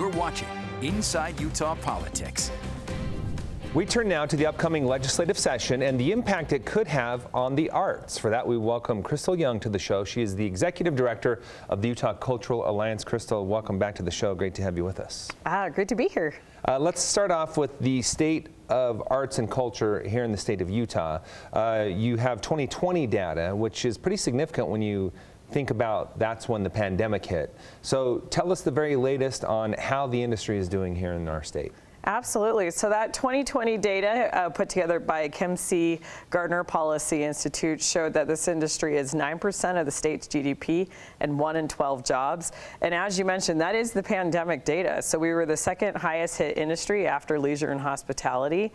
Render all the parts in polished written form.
You're watching Inside Utah Politics. We turn now to the upcoming legislative session and the impact it could have on the arts. For that, we welcome Crystal Young to the show. She is the Executive Director of the Utah Cultural Alliance. Crystal, welcome back to the show. Great to have you with us. Great to be here. Let's start off with the state of arts and culture here in the state of Utah. You have 2020 data, which is pretty significant when you think about that's when the pandemic hit. So tell us the very latest on how the industry is doing here in our state. Absolutely. So that 2020 data put together by Kim C. Gardner Policy Institute showed that this industry is 9% of the state's GDP and 1 in 12 jobs. And as you mentioned, that is the pandemic data. So we were the second highest hit industry after leisure and hospitality.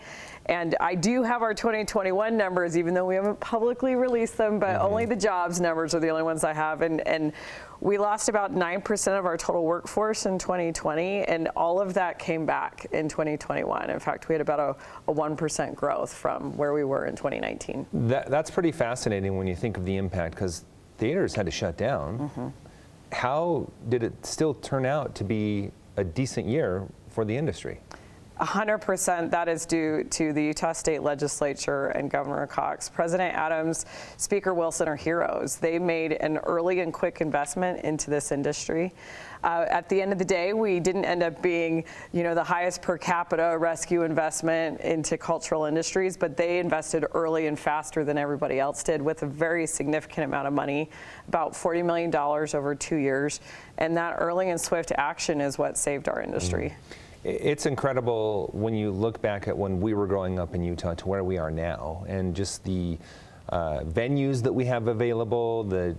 And I do have our 2021 numbers, even though we haven't publicly released them, but only the jobs numbers are the only ones I have. And we lost about 9% of our total workforce in 2020, and all of that came back in 2021. In fact, we had about a 1% growth from where we were in 2019. That's pretty fascinating when you think of the impact, because theaters had to shut down. How did it still turn out to be a decent year for the industry? 100% that is due to the Utah State Legislature and Governor Cox. President Adams, Speaker Wilson are heroes. They made an early and quick investment into this industry. At the end of the day, we didn't end up being, the highest per capita rescue investment into cultural industries, but they invested early and faster than everybody else did with a very significant amount of money, about $40 million over 2 years. And that early and swift action is what saved our industry. It's incredible when you look back at when we were growing up in Utah to where we are now, and just the venues that we have available, the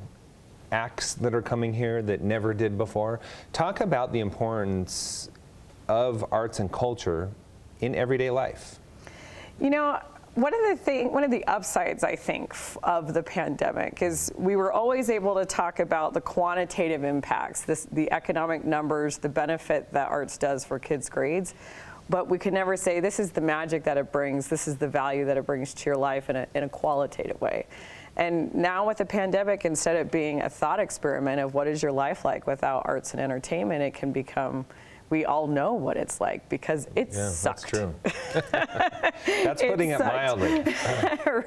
acts that are coming here that never did before. Talk about the importance of arts and culture in everyday life. One of the upsides, I think, of the pandemic is we were always able to talk about the quantitative impacts, the economic numbers, the benefit that arts does for kids' grades. But we could never say this is the magic that it brings, this is the value that it brings to your life in a qualitative way. And now with the pandemic, instead of being a thought experiment of what is your life like without arts and entertainment, it can become, we all know what it's like because it sucked. That's true. That's putting it mildly.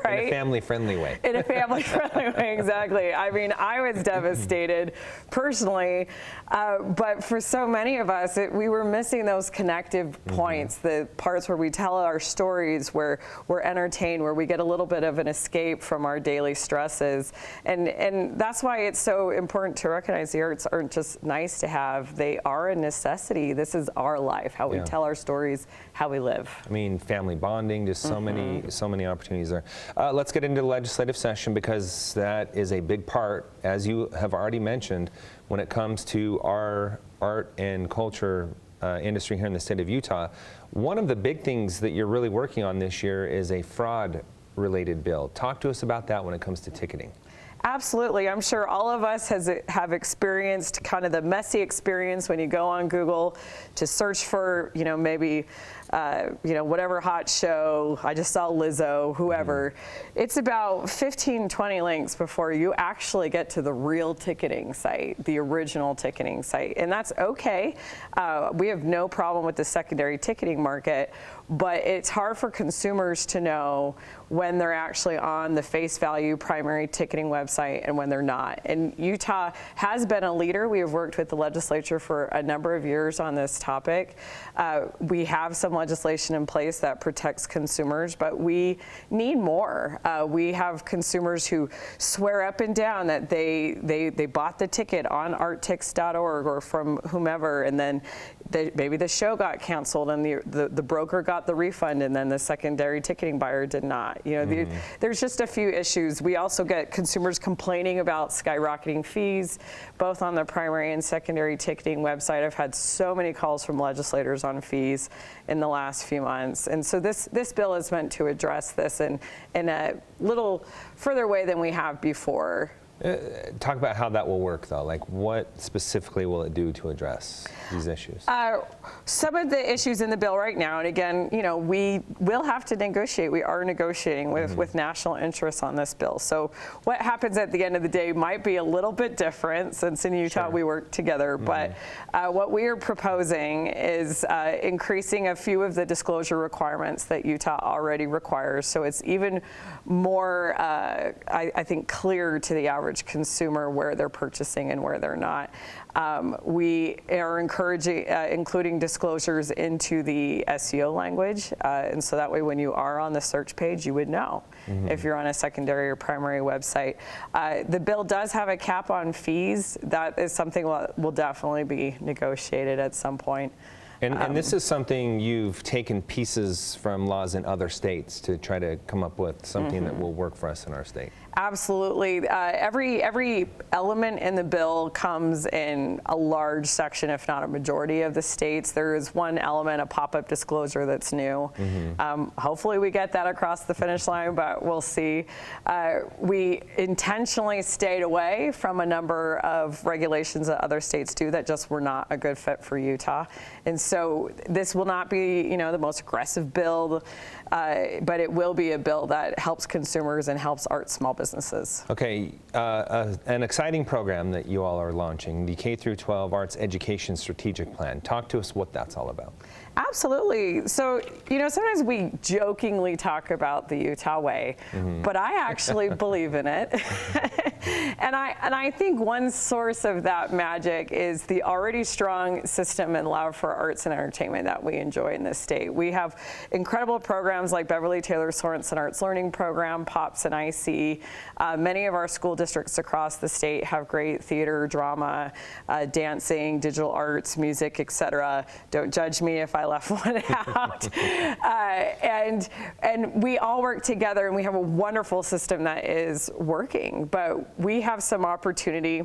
Right? In a family-friendly way. In a family-friendly way, exactly. I mean, I was devastated personally, but for so many of us, we were missing those connective points, the parts where we tell our stories, where we're entertained, where we get a little bit of an escape from our daily stresses. And that's why it's so important to recognize the arts aren't just nice to have, they are a necessity. This is our life, how we tell our stories, how we live. I mean, family bonding, just so many opportunities there. Let's get into the legislative session because that is a big part, as you have already mentioned, when it comes to our art and culture industry here in the state of Utah. One of the big things that you're really working on this year is a fraud-related bill. Talk to us about that when it comes to ticketing. Absolutely. I'm sure all of us have experienced kind of the messy experience when you go on Google to search for, maybe, whatever hot show. I just saw Lizzo, whoever. It's about 15, 20 links before you actually get to the real ticketing site, the original ticketing site. And that's okay. We have no problem with the secondary ticketing market, but it's hard for consumers to know when they're actually on the face value primary ticketing website and when they're not. And Utah has been a leader. We have worked with the legislature for a number of years on this topic. We have some legislation in place that protects consumers, but we need more. We have consumers who swear up and down that they bought the ticket on arttix.org or from whomever, and then maybe the show got canceled and the broker got the refund and then the secondary ticketing buyer did not. There's just a few issues. We also get consumers complaining about skyrocketing fees, both on the primary and secondary ticketing website. I've had so many calls from legislators on fees in the last few months. And so this bill is meant to address this in a little further way than we have before. Talk about how that will work, though. Like, what specifically will it do to address these issues? Some of the issues in the bill right now, and again, we will have to negotiate. We are negotiating with national interests on this bill. So what happens at the end of the day might be a little bit different, since in Utah we work together. But what we are proposing is increasing a few of the disclosure requirements that Utah already requires. So it's even more, I think, clear to the average consumer where they're purchasing and where they're not. We are encouraging including disclosures into the SEO language, and so that way when you are on the search page, you would know if you're on a secondary or primary website. The bill does have a cap on fees. That is something that will definitely be negotiated at some point. And this is something you've taken pieces from laws in other states to try to come up with something that will work for us in our state. Absolutely. Every element in the bill comes in a large section, if not a majority of the states. There is one element, a pop-up disclosure, that's new. Hopefully we get that across the finish line, but we'll see. We intentionally stayed away from a number of regulations that other states do that just were not a good fit for Utah. And so this will not be, the most aggressive bill, but it will be a bill that helps consumers and helps art small businesses. Okay, an exciting program that you all are launching, the K-12 Arts Education Strategic Plan. Talk to us what that's all about. Absolutely. So, sometimes we jokingly talk about the Utah way, but I actually believe in it. And I think one source of that magic is the already strong system and love for arts and entertainment that we enjoy in this state. We have incredible programs like Beverly Taylor Sorensen Arts Learning Program, POPS and IC. Many of our school districts across the state have great theater, drama, dancing, digital arts, music, etc. Don't judge me if I left one out. And we all work together, and we have a wonderful system that is working. But we have some opportunity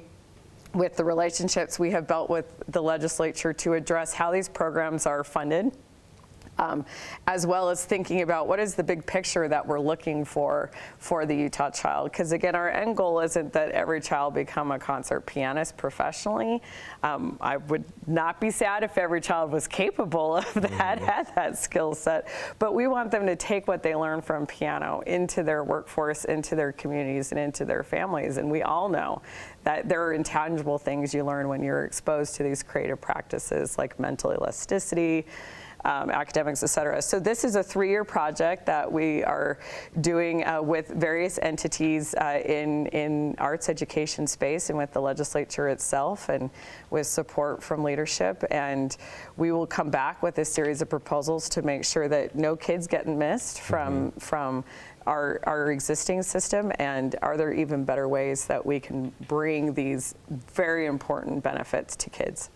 with the relationships we have built with the legislature to address how these programs are funded. As well as thinking about what is the big picture that we're looking for the Utah child. Because again, our end goal isn't that every child become a concert pianist professionally. I would not be sad if every child was capable of that, had that skill set. But we want them to take what they learn from piano into their workforce, into their communities, and into their families. And we all know that there are intangible things you learn when you're exposed to these creative practices like mental elasticity, academics, et cetera. So this is a 3-year project that we are doing with various entities in arts education space and with the legislature itself and with support from leadership. And we will come back with a series of proposals to make sure that no kids get missed from our existing system, and are there even better ways that we can bring these very important benefits to kids.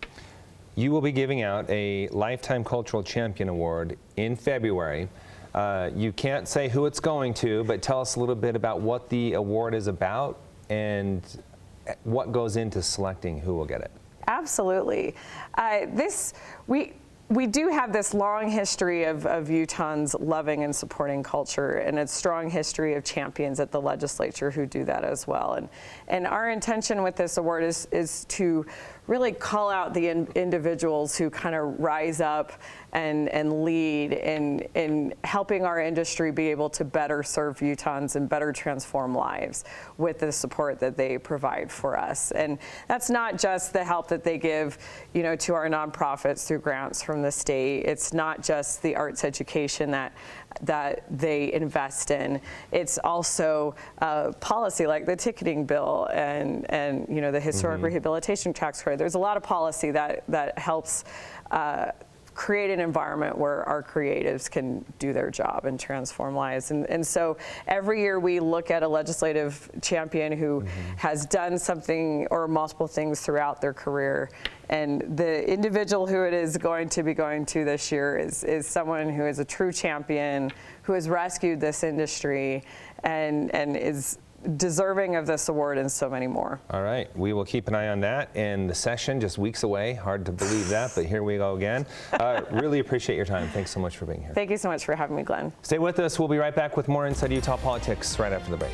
You will be giving out a Lifetime Cultural Champion Award in February. You can't say who it's going to, but tell us a little bit about what the award is about and what goes into selecting who will get it. Absolutely. We do have this long history of Utahns loving and supporting culture, and a strong history of champions at the legislature who do that as well. And our intention with this award is to really call out the individuals who kind of rise up and lead in helping our industry be able to better serve Utahns and better transform lives with the support that they provide for us. And that's not just the help that they give, to our nonprofits through grants from the state. It's not just the arts education that they invest in. It's also policy like the ticketing bill and the historic rehabilitation tax credit. There's a lot of policy that helps create an environment where our creatives can do their job and transform lives. And so every year we look at a legislative champion who has done something or multiple things throughout their career. And the individual who it is going to be going to this year is someone who is a true champion, who has rescued this industry and is deserving of this award and so many more. All right, we will keep an eye on that. And the session just weeks away. Hard to believe that, but here we go again. Really appreciate your time. Thanks so much for being here. Thank you so much for having me, Glenn. Stay with us. We'll be right back with more Inside Utah Politics right after the break.